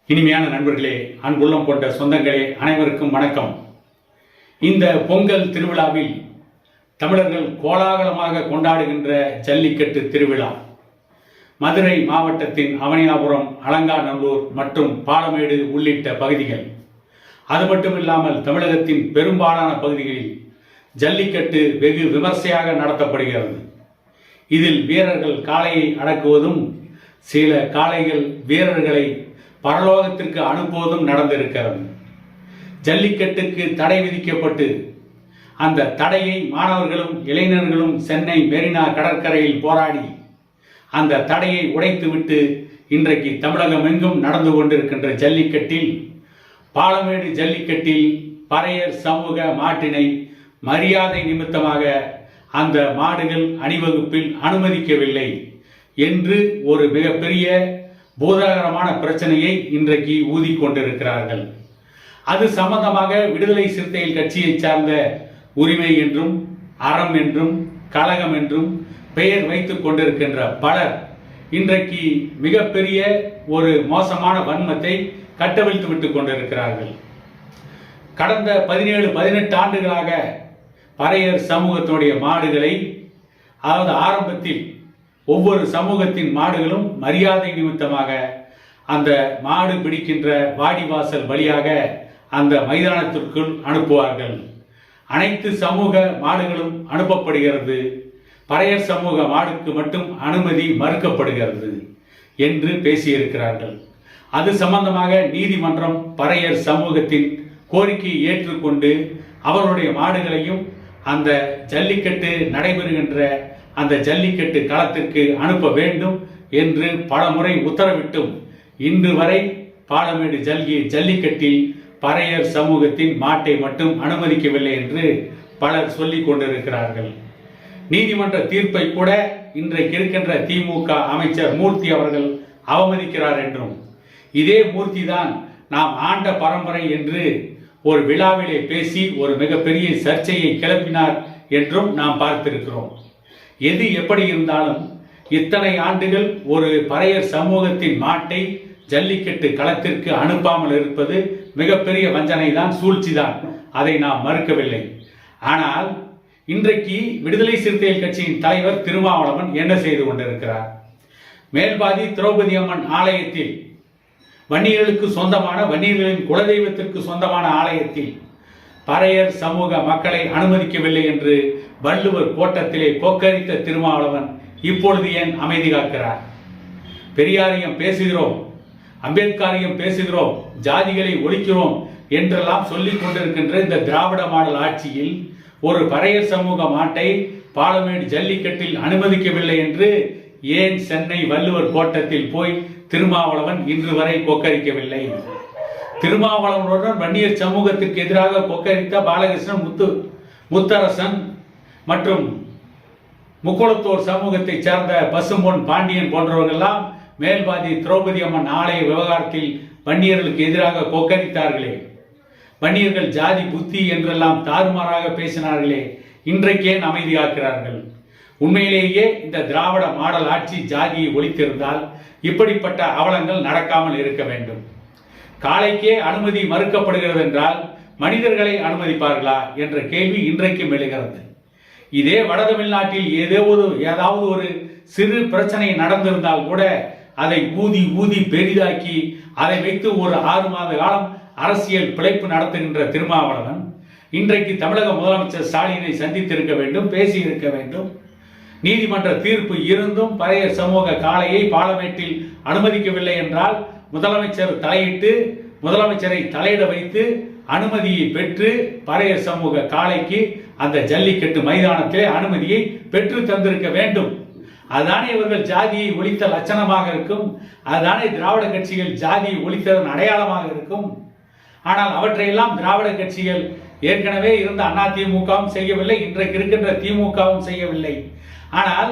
இனிமையான நண்பர்களே, அன்புள்ளம் கொண்ட சொந்தங்களே, அனைவருக்கும் வணக்கம். இந்த பொங்கல் திருவிழாவில் தமிழர்கள் கோலாகலமாக கொண்டாடுகின்ற ஜல்லிக்கட்டு திருவிழா மதுரை மாவட்டத்தின் அவனியாபுரம், அலங்காநல்லூர் மற்றும் பாலமேடு உள்ளிட்ட பகுதிகள். அது மட்டுமில்லாமல் தமிழகத்தின் பெரும்பாலான பகுதிகளில் ஜல்லிக்கட்டு வெகு விமர்சையாக நடத்தப்படுகிறது. இதில் வீரர்கள் காளையை அடக்குவதும் சில காளைகள் வீரர்களை பரலோகத்திற்கு அனுப்புவதும் நடந்திருக்கிறது. ஜல்லிக்கட்டுக்கு தடை விதிக்கப்பட்டு அந்த தடையை மாணவர்களும் இளைஞர்களும் சென்னை மெரினா கடற்கரையில் போராடி அந்த தடையை உடைத்துவிட்டு இன்றைக்கு தமிழகம் எங்கும் நடந்து கொண்டிருக்கின்ற ஜல்லிக்கட்டில் பாலமேடு ஜல்லிக்கட்டில் பறையர் சமூக மாட்டினை மரியாதை நிமித்தமாக அந்த மாடுகள் அணிவகுப்பில் அனுமதிக்கவில்லை என்று ஒரு மிகப்பெரிய பூதாகரமான பிரச்சனையை இன்றைக்கு ஊதிக்கொண்டிருக்கிறார்கள். அது சம்பந்தமாக விடுதலை சிறுத்தைகள் கட்சியை சார்ந்த உரிமை என்றும் அறம் என்றும் கழகம் என்றும் பெயர் வைத்துக் கொண்டிருக்கின்ற பலர் இன்றைக்கு மிகப்பெரிய ஒரு மோசமான வன்மத்தை கட்டவிழ்த்து விட்டுக் கொண்டிருக்கிறார்கள். கடந்த 17-18 ஆண்டுகளாக பறையர் சமூகத்தினுடைய மாடுகளை, அதாவது ஆரம்பத்தில் ஒவ்வொரு சமூகத்தின் மாடுகளும் மரியாதை நிமித்தமாக அந்த மாடு பிடிக்கின்ற வாடிவாசல் வழியாக அந்த மைதானத்திற்குள் அனுப்புவார்கள். அனைத்து சமூக மாடுகளும் அனுப்பப்படுகிறது, பறையர் சமூக மாடுக்கு மட்டும் அனுமதி மறுக்கப்படுகிறது என்று பேசியிருக்கிறார்கள். அது சம்பந்தமாக நீதிமன்றம் பறையர் சமூகத்தின் கோரிக்கையை ஏற்றுக்கொண்டு அவர்களுடைய மாடுகளையும் அந்த ஜல்லிக்கட்டு நடைபெறுகின்ற அந்த ஜல்லிக்கட்டு களத்திற்கு அனுப்ப வேண்டும் என்று பல முறை உத்தரவிட்டும் இன்று வரை பாலமேடு ஜல்லிக்கட்டில் பறையர் சமூகத்தின் மாட்டை மட்டும் அனுமதிக்கவில்லை என்று பலர் சொல்லிக் கொண்டிருக்கிறார்கள். நீதிமன்ற தீர்ப்பை கூட இன்றைக்கு இருக்கின்ற திமுக அமைச்சர் மூர்த்தி அவர்கள் அவமதிக்கிறார் என்றும், இதே மூர்த்தி தான் நாம் ஆண்ட பரம்பரை என்று ஒரு விழாவிலே பேசி ஒரு மிகப்பெரிய சர்ச்சையை கிளப்பினார் என்றும் நாம் பார்த்திருக்கிறோம். எது எப்படி இருந்தாலும் இத்தனை ஆண்டுகள் ஒரு பறையர் சமூகத்தின் மாட்டை ஜல்லிக்கட்டு களத்திற்கு அனுப்பாமல் இருப்பது மிகப்பெரிய வஞ்சனை தான், சூழ்ச்சி தான். அதை நாம் மறுக்கவில்லை. ஆனால் இன்றைக்கு விடுதலை சிறுத்தைகள் கட்சியின் தலைவர் திருமாவளவன் என்ன செய்து கொண்டிருக்கிறார்? மேல்பாதி திரௌபதி அம்மன் ஆலயத்தில், வன்னியர்களுக்கு சொந்தமான, வன்னியர்களின் குலதெய்வத்திற்கு சொந்தமான ஆலயத்தில் பறையர் சமூக மக்களை அனுமதிக்கவில்லை என்று வள்ளுவர் கோட்டத்திலே கொக்கரித்த திருமாவளவன் இப்பொழுது ஏன் அமைதி காக்கிறார்? பெரியாரியம் பேசுகிறோம், அம்பேத்கரியம் பேசுகிறோம், ஜாதிகளை ஒழிக்கிறோம் என்றெல்லாம் சொல்லிக் கொண்டிருக்கின்ற இந்த திராவிட மாடல் ஆட்சியில் ஒரு பறையர் சமூக மாட்டை பாலமேடு ஜல்லிக்கட்டில் அனுமதிக்கவில்லை என்று ஏன் சென்னை வள்ளுவர் கோட்டத்தில் போய் திருமாவளவன் இன்று வரை கொக்கரிக்கவில்லை? திருமாவளவனுடன் வன்னியர் சமூகத்திற்கு எதிராக கொக்கரித்த பாலகிருஷ்ணன், முத்தரசன் மற்றும் முக்குளத்தூர் சமூகத்தை சேர்ந்த பசும்பொன் பாண்டியன் போன்றவர்களெல்லாம் மேல்பாதி திரௌபதி அம்மன் ஆலய விவகாரத்தில் வன்னியர்களுக்கு எதிராக கொக்கரித்தார்களே, வன்னியர்கள் ஜாதி புத்தி என்றெல்லாம் தாறுமாறாக பேசினார்களே, இன்றைக்கே அமைதி காக்கிறார்கள்? உண்மையிலேயே இந்த திராவிட மாடல் ஆட்சி ஜாதியை ஒழித்திருந்தால் இப்படிப்பட்ட அவலங்கள் நடக்காமல் இருக்க வேண்டும். காளைக்கே அனுமதி மறுக்கப்படுகிறது என்றால் மனிதர்களை அனுமதிப்பார்களா என்ற கேள்வி இன்றைக்கும் எழுகிறது. இதே வட தமிழ்நாட்டில் ஏதாவது ஒரு சிறு பிரச்சனை நடந்திருந்தால் கூட அதை ஊதி பெரிதாக்கி அதை வைத்து ஒரு 6 மாத காலம் அரசியல் பிழைப்பு நடத்துகின்ற திருமாவளவன் இன்றைக்கு தமிழக முதலமைச்சர் ஸ்டாலினை சந்தித்திருக்க வேண்டும், பேசி இருக்க வேண்டும். நீதிமன்ற தீர்ப்பு இருந்தும் பறையர் சமூக காளையை பாலமேட்டில் அனுமதிக்கவில்லை என்றால் முதலமைச்சர் தலையிட்டு, முதலமைச்சரை தலையிட வைத்து அனுமதியை பெற்று பறையர் சமூக காளைக்கு அந்த ஜல்லிக்கட்டு மைதானத்திலே அனுமதியை பெற்று தந்திருக்க வேண்டும். அதுதானே இவர்கள் ஜாதியை ஒழித்த லட்சணமாக இருக்கும். அதுதானே திராவிட கட்சிகள் ஜாதியை ஒழித்ததன் அடையாளமாக இருக்கும். ஆனால் அவற்றையெல்லாம் திராவிட கட்சிகள் ஏற்கனவே இருந்த அதிமுகவும் செய்யவில்லை, இன்றைக்கு இருக்கின்ற திமுகவும் செய்யவில்லை. ஆனால்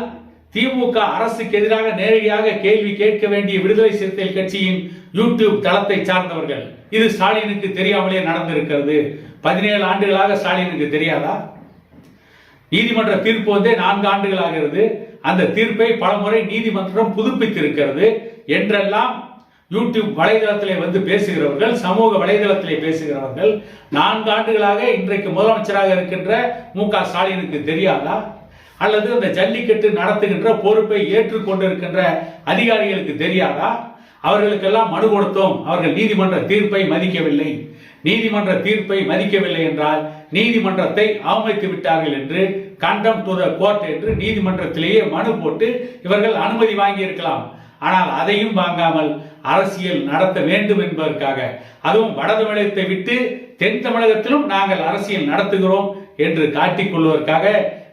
திமுக அரசுக்கு எதிராக நேரடியாக கேள்வி கேட்க வேண்டிய விடுதலை சிறுத்தைகள் கட்சியின் யூடியூப் தளத்தை சார்ந்தவர்கள், இது ஸ்டாலினுக்கு தெரியாமலே நடந்திருக்கிறது. 17 ஆண்டுகளாக ஸ்டாலினுக்கு தெரியாதா? நீதிமன்ற தீர்ப்பு 4 ஆண்டுகளாகிறது. அந்த தீர்ப்பை பலமுறை நீதிமன்றம் புதுப்பித்திருக்கிறது என்றெல்லாம் யூடியூப் வலைதளத்திலே வந்து பேசுகிறவர்கள், சமூக வலைதளத்திலே பேசுகிறவர்கள் 4 ஆண்டுகளாக இன்றைக்கு முதலமைச்சராக இருக்கின்ற மு.க. ஸ்டாலினுக்கு தெரியாதா? அல்லது அந்த ஜல்லிக்கட்டு நடத்துகின்ற பொறுப்பை ஏற்றுக்கொண்டிருக்கின்ற அதிகாரிகளுக்கு தெரியாதா? அவர்களுக்கெல்லாம் மனு கொடுத்தோம், அவர்கள் நீதிமன்ற தீர்ப்பை மதிக்கவில்லை. நீதிமன்ற தீர்ப்பை மதிக்கவில்லை என்றால் நீதிமன்றத்தை அவமதித்து விட்டார்கள் என்று கண்டம் டு த கோர்ட் என்று நீதிமன்றத்திலேயே மனு போட்டு இவர்கள் அனுமதி வாங்கி இருக்கலாம். ஆனால் அதையும் வாங்காமல் அரசியல் நடத்த வேண்டும் என்பதற்காக, அதுவும் வட தமிழகத்தை விட்டு தென் தமிழகத்திலும் நாங்கள் அரசியல் நடத்துகிறோம் என்று காட்டிக் கொள்வதற்காக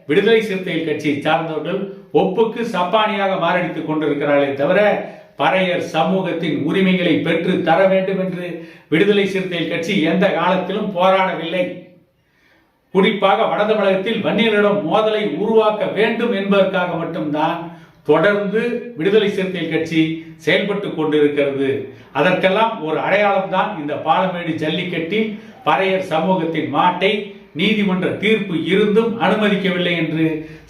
விடுதலை சிறுத்தைகள் கட்சியை சார்ந்தவர்கள் ஒப்புக்கு சப்பானியாக மாரடித்துக் கொண்டிருக்கிறார்களே தவிர பறையர் சமூகத்தின் உரிமைகளை பெற்று தர வேண்டும் என்று விடுதலை சிறுத்தைகள் கட்சி எந்த காலத்திலும் போராடவில்லை. குறிப்பாக வட தமிழகத்தில் வன்னியரிடம் மோதலை உருவாக்க வேண்டும் என்பதற்காக மட்டும்தான் தொடர்ந்து விடுதலை சிறுத்தைகள் கட்சி செயல்பட்டு கொண்டிருக்கிறது. அதற்கெல்லாம் ஒரு அடையாளம் தான் இந்த பாலமேடு ஜல்லிக்கட்டில் பறையர் சமூகத்தின் மாட்டை நீதிமன்ற தீர்ப்பு இருந்தும் அனுமதிக்கவில்லை என்று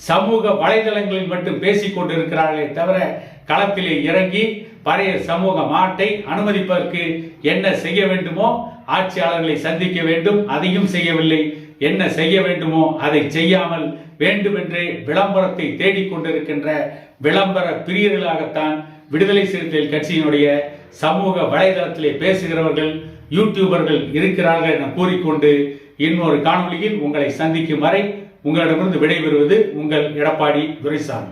சமூக வலைதளங்களில் மட்டும் பேசிக் கொண்டிருக்கிறார்களே தவிர களத்திலே இறங்கி பறையர் சமூக மாட்டை அனுமதிப்பதற்கு என்ன செய்ய வேண்டுமோ ஆட்சியாளர்களை சந்திக்க வேண்டும், அதையும் செய்யவில்லை. என்ன செய்ய வேண்டுமோ அதை செய்யாமல் வேண்டுமென்றே விளம்பரத்தை தேடிக்கொண்டிருக்கின்ற விளம்பர பிரியர்களாகத்தான் விடுதலை சிறுத்தைகள் கட்சியினுடைய சமூக வலைதளத்திலே பேசுகிறவர்கள், யூடியூபர்கள் இருக்கிறார்கள் என கூறிக்கொண்டு இன்னொரு காணொளியில் உங்களை சந்திக்கும் வரை உங்களிடமிருந்து விடைபெறுவது உங்கள் எடப்பாடி துரைசாமி.